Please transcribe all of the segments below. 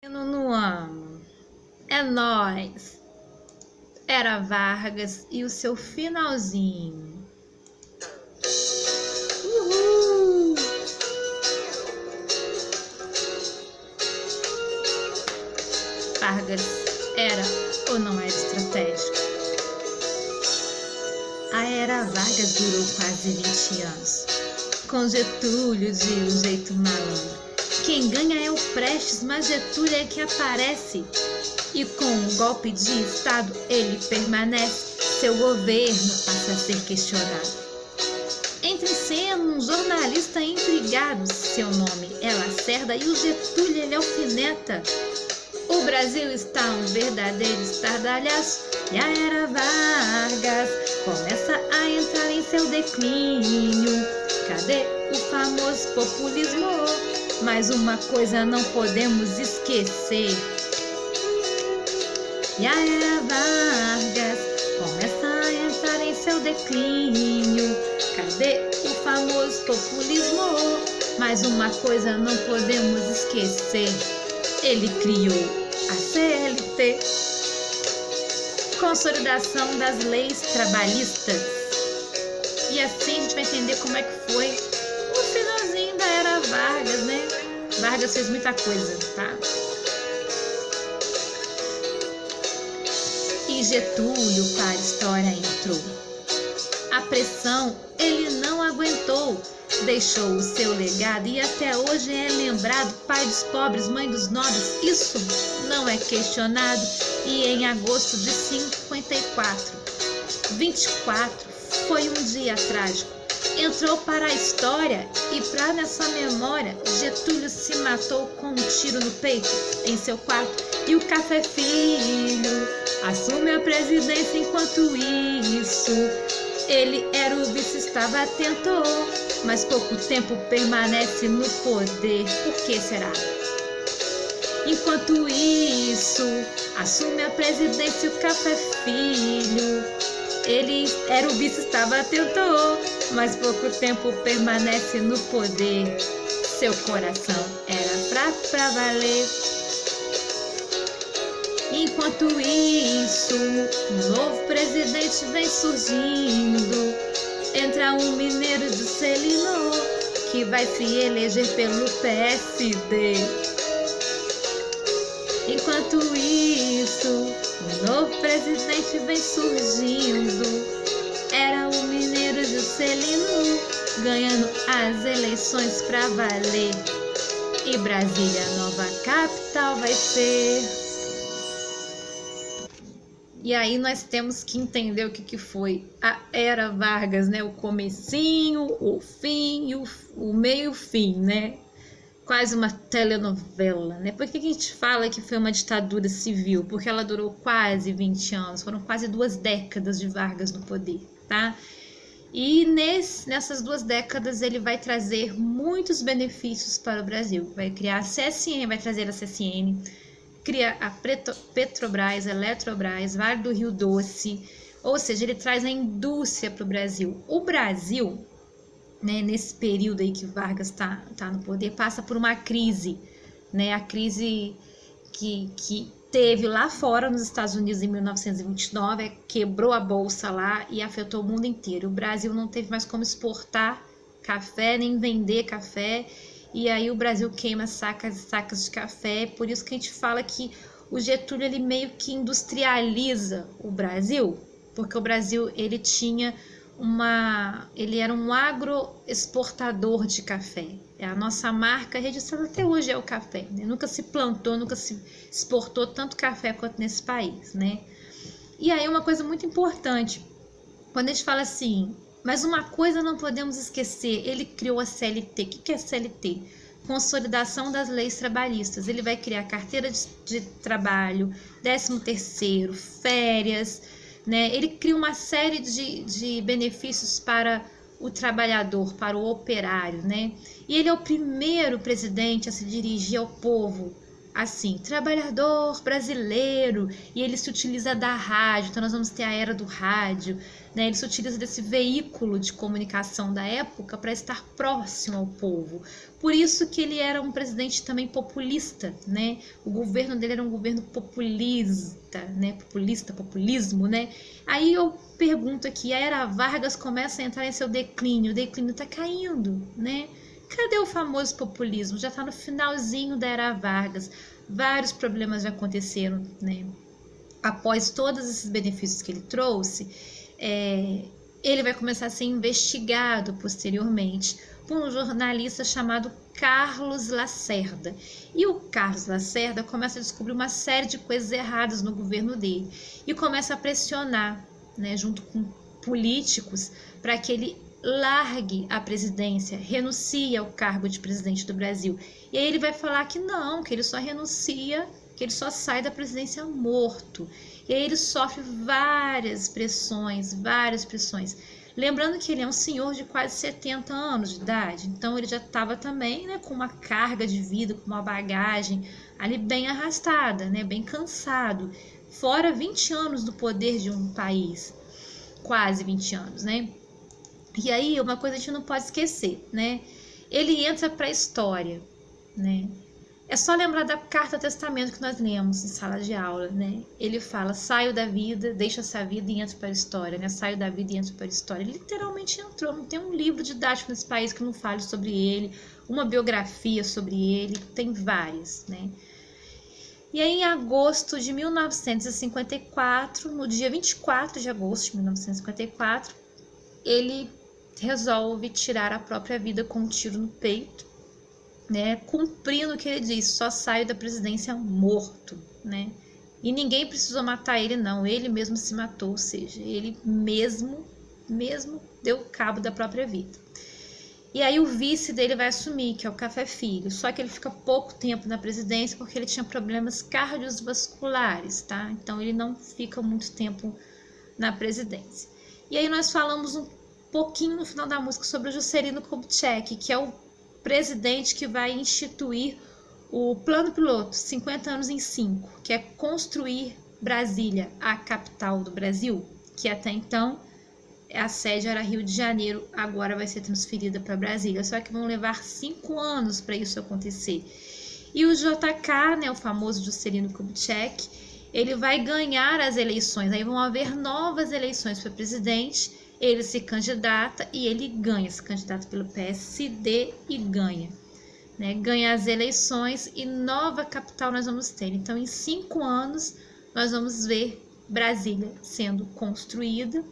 Eu não amo. É nóis. Era Vargas e o seu finalzinho. Uhul. Vargas era ou não era estratégico? A era Vargas durou quase 20 anos. Com Getúlio de um jeito malandro. Quem ganha é o Prestes, mas Getúlio é que aparece. E com um golpe de Estado ele permanece. Seu governo passa a ser questionado. Entra em cena um jornalista intrigado. Seu nome é Lacerda e o Getúlio ele alfineta. O Brasil está um verdadeiro estardalhaço. E a era Vargas começa a entrar em seu declínio. Cadê o famoso populismo? Mas uma coisa não podemos esquecer. E a era Vargas começa a entrar em seu declínio. Cadê o famoso populismo? Mas uma coisa não podemos esquecer. Ele criou a CLT, Consolidação das Leis Trabalhistas. E assim a gente vai entender como é que foi o finalzinho da era Vargas, né? Vargas fez muita coisa, tá? E Getúlio para a história entrou. A pressão ele não aguentou, deixou o seu legado e até hoje é lembrado pai dos pobres, mãe dos nobres, isso não é questionado. E em agosto de 24 foi um dia trágico, entrou para a história e para nessa memória Getúlio se matou com um tiro no peito em seu quarto e o Café Filho assume a presidência. Enquanto isso ele era o vice, estava atento, mas pouco tempo permanece no poder. Por que será? Enquanto isso, assume a presidência o Café Filho. Ele era o vice, estava atento, mas pouco tempo permanece no poder. Seu coração era fraco pra valer. Enquanto isso, um novo presidente vem surgindo. Entra um mineiro do Celino que vai se eleger pelo PSD. Enquanto isso, um novo presidente vem surgindo. Era o mineiro do Celino ganhando as eleições pra valer. E Brasília, nova capital vai ser. E aí nós temos que entender o que foi a era Vargas, né? O comecinho, o fim e o meio-fim, né? Quase uma telenovela, né? Por que a gente fala que foi uma ditadura civil? Porque ela durou quase 20 anos, foram quase 2 décadas de Vargas no poder, tá? E nessas 2 décadas ele vai trazer muitos benefícios para o Brasil. Vai criar a CSN, vai trazer a CSN, cria a Petrobras, a Eletrobras, Vale do Rio Doce, ou seja, ele traz a indústria para o Brasil. O Brasil, né, nesse período aí que Vargas tá no poder, passa por uma crise, né, a crise que teve lá fora nos Estados Unidos em 1929, quebrou a bolsa lá e afetou o mundo inteiro. O Brasil não teve mais como exportar café, nem vender café, e aí o Brasil queima sacas e sacas de café. Por isso que a gente fala que o Getúlio ele meio que industrializa o Brasil, porque o Brasil ele era um agroexportador de café. A nossa marca registrada até hoje é o café, né? Nunca se plantou, nunca se exportou tanto café quanto nesse país, né? E aí uma coisa muito importante, quando a gente fala assim, mas uma coisa não podemos esquecer, ele criou a CLT. O que é a CLT? Consolidação das Leis Trabalhistas. Ele vai criar carteira de trabalho, 13º, férias, né? Ele cria uma série de benefícios para o trabalhador, para o operário, né? E ele é o primeiro presidente a se dirigir ao povo assim, trabalhador brasileiro, e ele se utiliza da rádio, então nós vamos ter a era do rádio, né? Ele se utiliza desse veículo de comunicação da época para estar próximo ao povo. Por isso que ele era um presidente também populista, né? O governo dele era um governo populista, né? Populismo, né? Aí eu pergunto aqui, a era Vargas começa a entrar em seu declínio, o declínio está caindo, né? Cadê o famoso populismo? Já está no finalzinho da era Vargas. Vários problemas já aconteceram, né? Após todos esses benefícios que ele trouxe, ele vai começar a ser investigado posteriormente por um jornalista chamado Carlos Lacerda. E o Carlos Lacerda começa a descobrir uma série de coisas erradas no governo dele e começa a pressionar, né, junto com políticos, para que ele largue a presidência, renuncie ao cargo de presidente do Brasil. E aí ele vai falar que não, que ele só renuncia, que ele só sai da presidência morto. E aí ele sofre várias pressões. Lembrando que ele é um senhor de quase 70 anos de idade, então ele já estava também, né, com uma carga de vida, com uma bagagem ali bem arrastada, né, bem cansado. Fora 20 anos do poder de um país, quase 20 anos, né? E aí, uma coisa a gente não pode esquecer, né? Ele entra para a história, né? É só lembrar da Carta Testamento que nós lemos em sala de aula, né? Ele fala, saio da vida, deixo essa vida e entro para a história, né? Saio da vida e entro para a história. Ele literalmente entrou, não tem um livro didático nesse país que não fale sobre ele, uma biografia sobre ele, tem várias, né? E aí, em agosto de 1954, no dia 24 de agosto de 1954, ele resolve tirar a própria vida com um tiro no peito, né, cumprindo o que ele disse, só saio da presidência morto, né, e ninguém precisou matar ele não, ele mesmo se matou, ou seja, ele mesmo deu cabo da própria vida. E aí o vice dele vai assumir, que é o Café Filho, só que ele fica pouco tempo na presidência porque ele tinha problemas cardiovasculares, tá, então ele não fica muito tempo na presidência. E aí nós falamos um pouquinho no final da música sobre o Juscelino Kubitschek, que é o presidente que vai instituir o Plano Piloto 50 anos em 5, que é construir Brasília, a capital do Brasil, que até então a sede era Rio de Janeiro, agora vai ser transferida para Brasília, só que vão levar 5 anos para isso acontecer. E o JK, né, o famoso Juscelino Kubitschek, ele vai ganhar as eleições, aí vão haver novas eleições para presidente. Ele se candidata e ele ganha, se candidata pelo PSD e ganha, né? Ganha as eleições e nova capital nós vamos ter. Então, em 5 anos, nós vamos ver Brasília sendo construída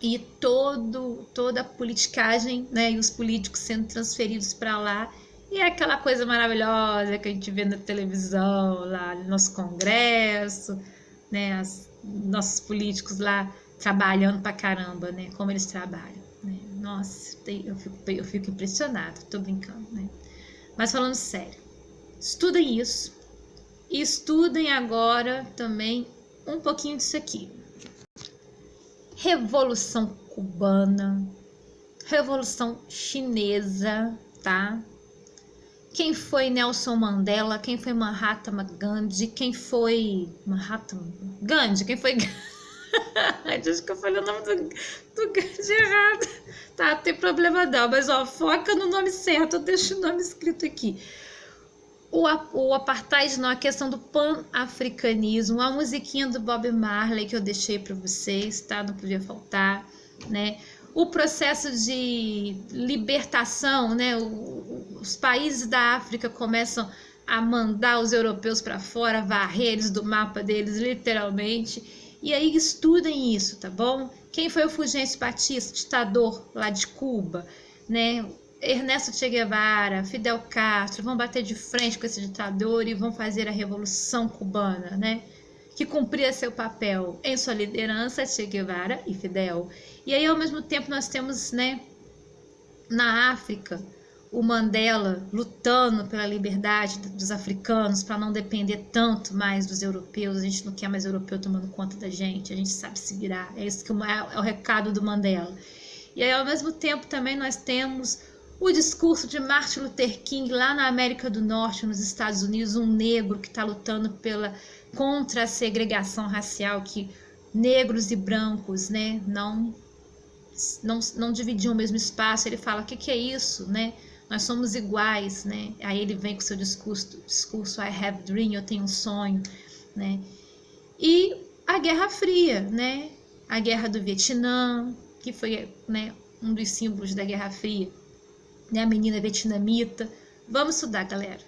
e toda a politicagem, né? E os políticos sendo transferidos para lá. E é aquela coisa maravilhosa que a gente vê na televisão, lá no nosso Congresso, né? Nossos políticos lá trabalhando pra caramba, né? Como eles trabalham, né? Nossa, eu fico impressionada, tô brincando, né? Mas falando sério, estudem isso e estudem agora também um pouquinho disso aqui. Revolução Cubana, Revolução Chinesa, tá? Quem foi Nelson Mandela, quem foi Mahatma Gandhi, quem foi Gandhi, quem foi acho que eu falei o nome do Gandhi errado. Tá, não tem problema não, mas ó, foca no nome certo, eu deixo o nome escrito aqui. O apartheid não, a questão do pan-africanismo, a musiquinha do Bob Marley que eu deixei para vocês, tá? Não podia faltar, né? O processo de libertação, né? Os países da África começam a mandar os europeus para fora, varrer eles do mapa deles, literalmente. E aí estudem isso, tá bom? Quem foi o Fulgêncio Batista, ditador lá de Cuba, né? Ernesto Che Guevara, Fidel Castro, vão bater de frente com esse ditador e vão fazer a Revolução Cubana, né? Que cumpria seu papel em sua liderança, Che Guevara e Fidel. E aí, ao mesmo tempo, nós temos, né, na África, o Mandela lutando pela liberdade dos africanos, para não depender tanto mais dos europeus. A gente não quer mais europeu tomando conta da gente, a gente sabe se virar. É isso que é o recado do Mandela. E aí, ao mesmo tempo, também nós temos O discurso de Martin Luther King lá na América do Norte, nos Estados Unidos, um negro que está lutando contra a segregação racial, que negros e brancos, né, não dividiam o mesmo espaço. Ele fala: o que é isso, né? Nós somos iguais, né? Aí ele vem com seu discurso I have dream, eu tenho um sonho, né? E a Guerra Fria, né? A Guerra do Vietnã, que foi, né, um dos símbolos da Guerra Fria, né? A menina vietnamita. Vamos estudar, galera.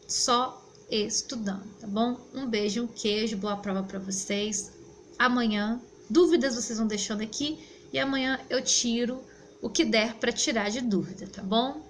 Só estudando, tá bom? Um beijo, um queijo, boa prova para vocês. Amanhã, dúvidas vocês vão deixando aqui e amanhã eu tiro o que der para tirar de dúvida, tá bom?